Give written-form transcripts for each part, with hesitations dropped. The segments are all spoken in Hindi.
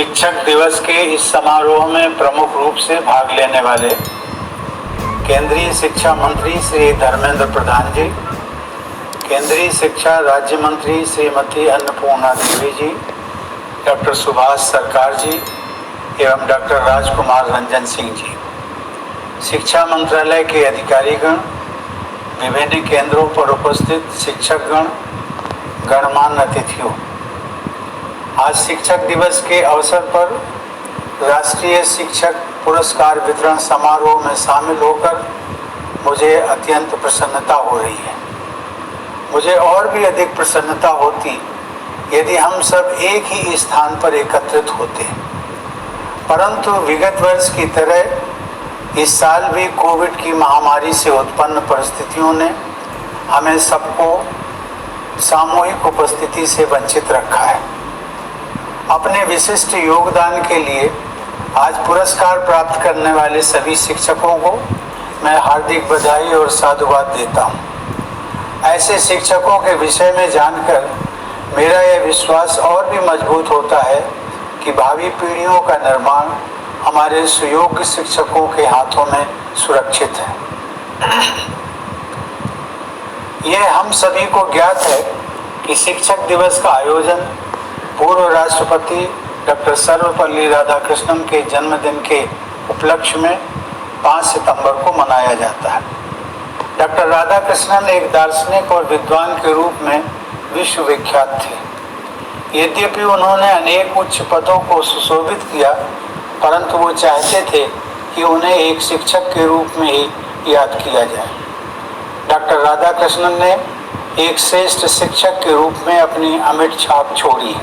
शिक्षक दिवस के इस समारोह में प्रमुख रूप से भाग लेने वाले केंद्रीय शिक्षा मंत्री श्री धर्मेंद्र प्रधान जी, केंद्रीय शिक्षा राज्य मंत्री श्रीमती अन्नपूर्णा देवी जी, डॉक्टर सुभाष सरकार जी एवं डॉक्टर राजकुमार रंजन सिंह जी, शिक्षा मंत्रालय के अधिकारीगण, विभिन्न केंद्रों पर उपस्थित शिक्षकगण, गणमान्य अतिथियों, आज शिक्षक दिवस के अवसर पर राष्ट्रीय शिक्षक पुरस्कार वितरण समारोह में शामिल होकर मुझे अत्यंत प्रसन्नता हो रही है। मुझे और भी अधिक प्रसन्नता होती यदि हम सब एक ही स्थान पर एकत्रित होते, परंतु विगत वर्ष की तरह इस साल भी कोविड की महामारी से उत्पन्न परिस्थितियों ने हमें सबको सामूहिक उपस्थिति से वंचित रखा है। अपने विशिष्ट योगदान के लिए आज पुरस्कार प्राप्त करने वाले सभी शिक्षकों को मैं हार्दिक बधाई और साधुवाद देता हूँ। ऐसे शिक्षकों के विषय में जानकर मेरा यह विश्वास और भी मजबूत होता है कि भावी पीढ़ियों का निर्माण हमारे सुयोग्य शिक्षकों के हाथों में सुरक्षित है। यह हम सभी को ज्ञात है कि शिक्षक दिवस का आयोजन पूर्व राष्ट्रपति डॉक्टर सर्वपल्ली राधाकृष्णन के जन्मदिन के उपलक्ष्य में 5 सितंबर को मनाया जाता है। डॉक्टर राधाकृष्णन एक दार्शनिक और विद्वान के रूप में विश्व विख्यात थे। यद्यपि उन्होंने अनेक उच्च पदों को सुशोभित किया, परंतु वो चाहते थे कि उन्हें एक शिक्षक के रूप में ही याद किया जाए। डॉक्टर राधाकृष्णन ने एक श्रेष्ठ शिक्षक के रूप में अपनी अमिट छाप छोड़ी।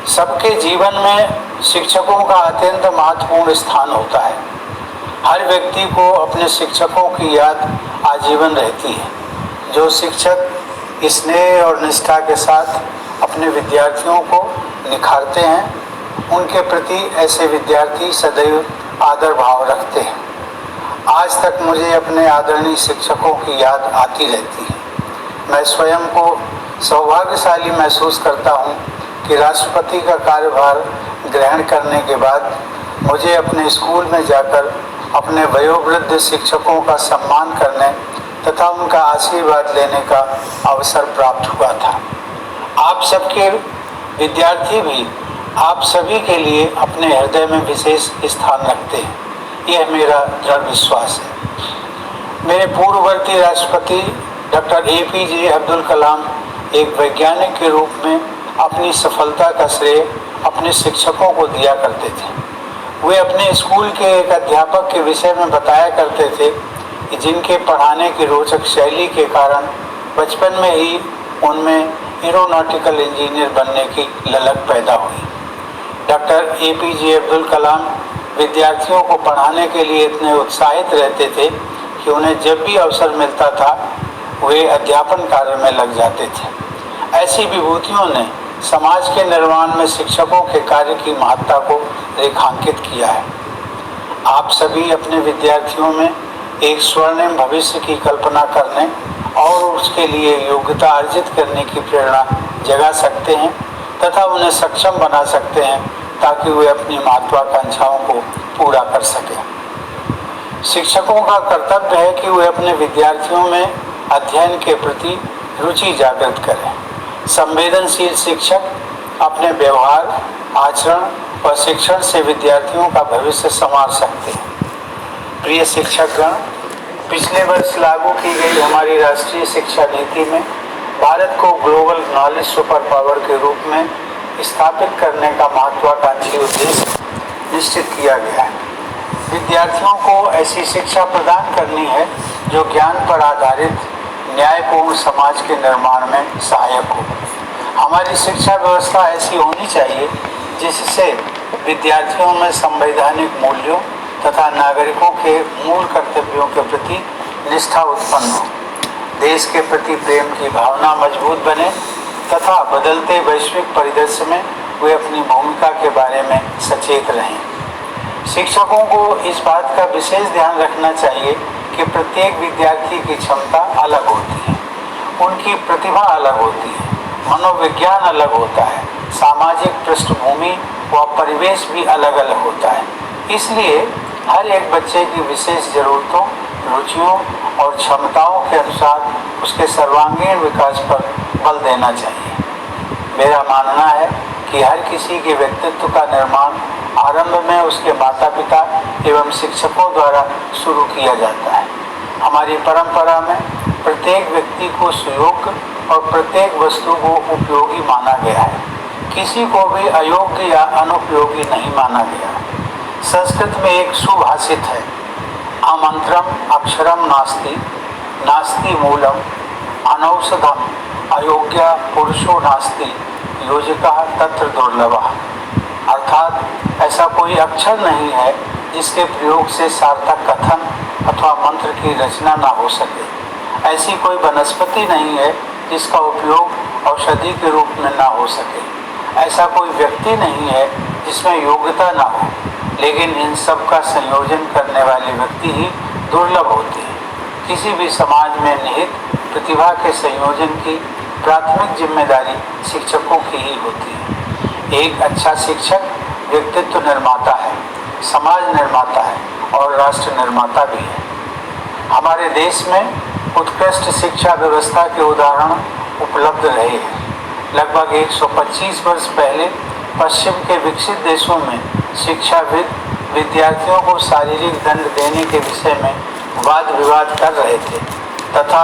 सबके जीवन में शिक्षकों का अत्यंत महत्वपूर्ण स्थान होता है। हर व्यक्ति को अपने शिक्षकों की याद आजीवन रहती है। जो शिक्षक स्नेह और निष्ठा के साथ अपने विद्यार्थियों को निखारते हैं, उनके प्रति ऐसे विद्यार्थी सदैव आदर भाव रखते हैं। आज तक मुझे अपने आदरणीय शिक्षकों की याद आती रहती है। मैं स्वयं को सौभाग्यशाली महसूस करता हूँ कि राष्ट्रपति का कार्यभार ग्रहण करने के बाद मुझे अपने स्कूल में जाकर अपने वयोवृद्ध शिक्षकों का सम्मान करने तथा उनका आशीर्वाद लेने का अवसर प्राप्त हुआ था। आप सबके विद्यार्थी भी आप सभी के लिए अपने हृदय में विशेष स्थान रखते हैं, यह मेरा दृढ़ विश्वास है। मेरे पूर्ववर्ती राष्ट्रपति डॉक्टर APJ अब्दुल कलाम एक वैज्ञानिक के रूप में अपनी सफलता का श्रेय अपने शिक्षकों को दिया करते थे। वे अपने स्कूल के एक अध्यापक के विषय में बताया करते थे कि जिनके पढ़ाने की रोचक शैली के कारण बचपन में ही उनमें एरोनॉटिकल इंजीनियर बनने की ललक पैदा हुई। डॉक्टर APJ अब्दुल कलाम विद्यार्थियों को पढ़ाने के लिए इतने उत्साहित रहते थे कि उन्हें जब भी अवसर मिलता था वे अध्यापन कार्य में लग जाते थे। ऐसी विभूतियों ने समाज के निर्माण में शिक्षकों के कार्य की महत्ता को रेखांकित किया है। आप सभी अपने विद्यार्थियों में एक स्वर्णिम भविष्य की कल्पना करने और उसके लिए योग्यता अर्जित करने की प्रेरणा जगा सकते हैं तथा उन्हें सक्षम बना सकते हैं ताकि वे अपनी महत्वाकांक्षाओं को पूरा कर सकें। शिक्षकों का कर्तव्य है कि वे अपने विद्यार्थियों में अध्ययन के प्रति रुचि जागृत करें। संवेदनशील शिक्षक अपने व्यवहार, आचरण और शिक्षण से विद्यार्थियों का भविष्य संवार सकते हैं। प्रिय शिक्षकगण, पिछले वर्ष लागू की गई हमारी राष्ट्रीय शिक्षा नीति में भारत को ग्लोबल नॉलेज सुपर पावर के रूप में स्थापित करने का महत्वाकांक्षी उद्देश्य निश्चित किया गया है। विद्यार्थियों को ऐसी शिक्षा प्रदान करनी है जो ज्ञान पर आधारित न्यायपूर्ण समाज के निर्माण में सहायक हो। हमारी शिक्षा व्यवस्था ऐसी होनी चाहिए जिससे विद्यार्थियों में संवैधानिक मूल्यों तथा नागरिकों के मूल कर्तव्यों के प्रति निष्ठा उत्पन्न हो, देश के प्रति प्रेम की भावना मजबूत बने तथा बदलते वैश्विक परिदृश्य में वे अपनी भूमिका के बारे में सचेत रहें। शिक्षकों को इस बात का विशेष ध्यान रखना चाहिए कि प्रत्येक विद्यार्थी की क्षमता अलग होती है, उनकी प्रतिभा अलग होती है, मनोविज्ञान अलग होता है, सामाजिक पृष्ठभूमि व परिवेश भी अलग अलग होता है। इसलिए हर एक बच्चे की विशेष जरूरतों, रुचियों और क्षमताओं के अनुसार उसके सर्वांगीण विकास पर बल देना चाहिए। मेरा मानना है कि हर किसी के व्यक्तित्व का निर्माण आरंभ में उसके माता पिता एवं शिक्षकों द्वारा शुरू किया जाता है। हमारी परंपरा में प्रत्येक व्यक्ति को सुयोग्य और प्रत्येक वस्तु को उपयोगी माना गया है। किसी को भी अयोग्य या अनुपयोगी नहीं माना गया। संस्कृत में एक सुभाषित है, आमंत्रम अक्षरम नास्ति, नास्ति मूलम, अनौषधम अयोग्य पुरुषो नास्ति, योजिका तत्र दुर्लभः। अर्थात ऐसा कोई अक्षर नहीं है जिसके प्रयोग से सार्थक कथन अथवा मंत्र की रचना ना हो सके। ऐसी कोई वनस्पति नहीं है जिसका उपयोग औषधि के रूप में ना हो सके। ऐसा कोई व्यक्ति नहीं है जिसमें योग्यता ना हो, लेकिन इन सब का संयोजन करने वाले व्यक्ति ही दुर्लभ होते हैं। किसी भी समाज में निहित प्रतिभा के संयोजन की प्राथमिक जिम्मेदारी शिक्षकों की ही होती है। एक अच्छा शिक्षक व्यक्तित्व निर्माता है, समाज निर्माता है और राष्ट्र निर्माता भी है। हमारे देश में उत्कृष्ट शिक्षा व्यवस्था के उदाहरण उपलब्ध रहे हैं। लगभग 125 वर्ष पहले पश्चिम के विकसित देशों में शिक्षाविद विद्यार्थियों को शारीरिक दंड देने के विषय में वाद विवाद कर रहे थे तथा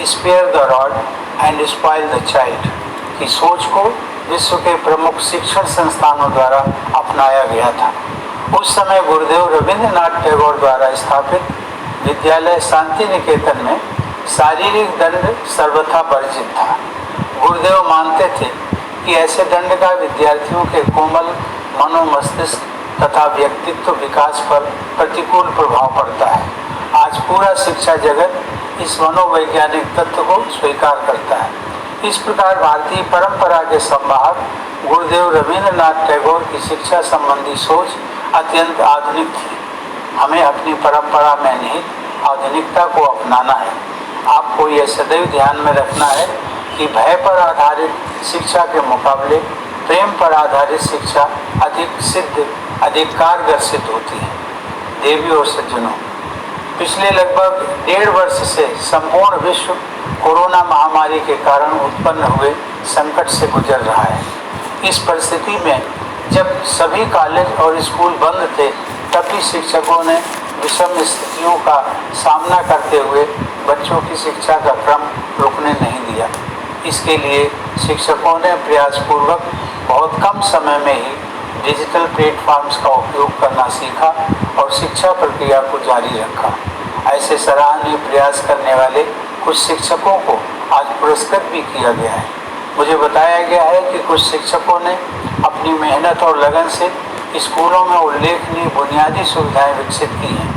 spare the rod and spoil the child की सोच को विश्व के प्रमुख शिक्षण संस्थानों द्वारा अपनाया गया था। उस समय गुरुदेव रविंद्रनाथ टैगोर द्वारा स्थापित विद्यालय शांति निकेतन में शारीरिक दंड सर्वथा वर्जित था। गुरुदेव मानते थे कि ऐसे दंड का विद्यार्थियों के कोमल मनोमस्तिष्क तथा व्यक्तित्व विकास पर प्रतिकूल प्रभाव पड़ता है। आज पूरा शिक्षा जगत इस मनोवैज्ञानिक तत्व को स्वीकार करता है। इस प्रकार भारतीय परंपरा के संवाहक गुरुदेव रविंद्रनाथ टैगोर की शिक्षा संबंधी सोच अत्यंत आधुनिक थी। हमें अपनी परंपरा में निहित आधुनिकता को अपनाना है। आपको यह सदैव ध्यान में रखना है कि भय पर आधारित शिक्षा के मुकाबले प्रेम पर आधारित शिक्षा अधिक सिद्ध, अधिक कारगर सिद्ध होती है। देवी और सज्जनों, पिछले लगभग 1.5 वर्ष से संपूर्ण विश्व कोरोना महामारी के कारण उत्पन्न हुए संकट से गुजर रहा है। इस परिस्थिति में जब सभी कॉलेज और स्कूल बंद थे, तब भी शिक्षकों ने विषम स्थितियों का सामना करते हुए बच्चों की शिक्षा का क्रम रुकने नहीं दिया। इसके लिए शिक्षकों ने प्रयासपूर्वक बहुत कम समय में ही डिजिटल प्लेटफॉर्म्स का उपयोग करना सीखा और शिक्षा प्रक्रिया को जारी रखा। ऐसे सराहनीय प्रयास करने वाले कुछ शिक्षकों को आज पुरस्कृत भी किया गया है। मुझे बताया गया है कि कुछ शिक्षकों ने अपनी मेहनत और लगन से स्कूलों में उल्लेखनीय बुनियादी सुविधाएं विकसित की हैं।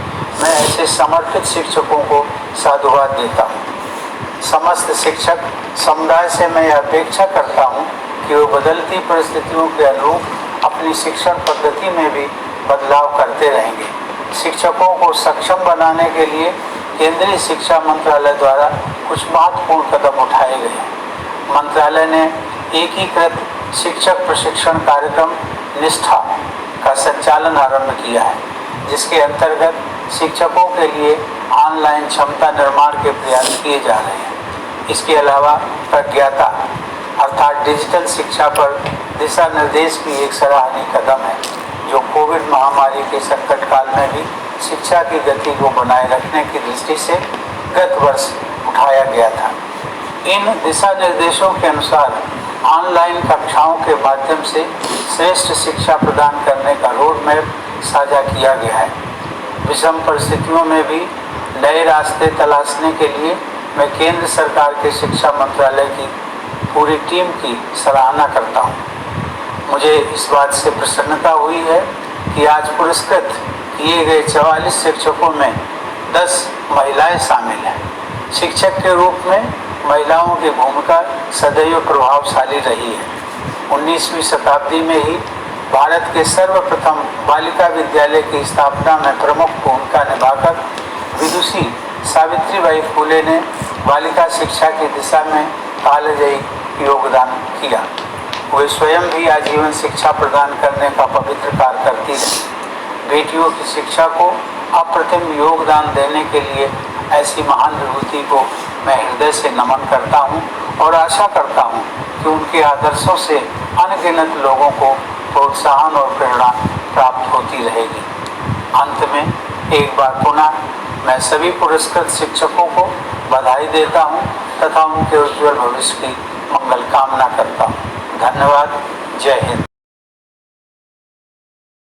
मैं ऐसे समर्पित शिक्षकों को साधुवाद देता हूँ। समस्त शिक्षक समुदाय से मैं अपेक्षा करता हूँ कि वो बदलती परिस्थितियों के अनुरूप अपनी शिक्षण पद्धति में भी बदलाव करते रहेंगे। शिक्षकों को सक्षम बनाने के लिए केंद्रीय शिक्षा मंत्रालय द्वारा कुछ महत्वपूर्ण कदम उठाए गए हैं। मंत्रालय ने एकीकृत शिक्षक प्रशिक्षण कार्यक्रम निष्ठा का संचालन आरंभ किया है, जिसके अंतर्गत शिक्षकों के लिए ऑनलाइन क्षमता निर्माण के प्रयास किए जा रहे हैं। इसके अलावा प्रज्ञाता अर्थात डिजिटल शिक्षा पर दिशा निर्देश भी एक सराहनीय कदम है, जो कोविड महामारी के संकट काल में भी शिक्षा की गति को बनाए रखने की दृष्टि से गत वर्ष उठाया गया था। इन दिशा निर्देशों के अनुसार ऑनलाइन कक्षाओं के माध्यम से श्रेष्ठ शिक्षा प्रदान करने का रोड मैप साझा किया गया है। विषम परिस्थितियों में भी नए रास्ते तलाशने के लिए मैं केंद्र सरकार के शिक्षा मंत्रालय की पूरी टीम की सराहना करता हूँ। मुझे इस बात से प्रसन्नता हुई है कि आज पुरस्कृत किए गए 44 शिक्षकों में 10 महिलाएं शामिल हैं। शिक्षक के रूप में महिलाओं की भूमिका सदैव प्रभावशाली रही है। 19वीं शताब्दी में ही भारत के सर्वप्रथम बालिका विद्यालय की स्थापना में प्रमुख भूमिका निभाकर विदुषी सावित्रीबाई फुले ने बालिका शिक्षा की दिशा में कालजयी योगदान किया। वे स्वयं भी आजीवन शिक्षा प्रदान करने का पवित्र कार्य करती रही। बेटियों की शिक्षा को अप्रतिम योगदान देने के लिए ऐसी महान विभूति को मैं हृदय से नमन करता हूँ और आशा करता हूँ कि उनके आदर्शों से अनगिनत लोगों को प्रोत्साहन और प्रेरणा प्राप्त होती रहेगी। अंत में एक बार पुनः मैं सभी पुरस्कृत शिक्षकों को बधाई देता हूँ तथा उनके उज्जवल भविष्य की मंगल कामना करता हूँ। धन्यवाद। जय हिंद।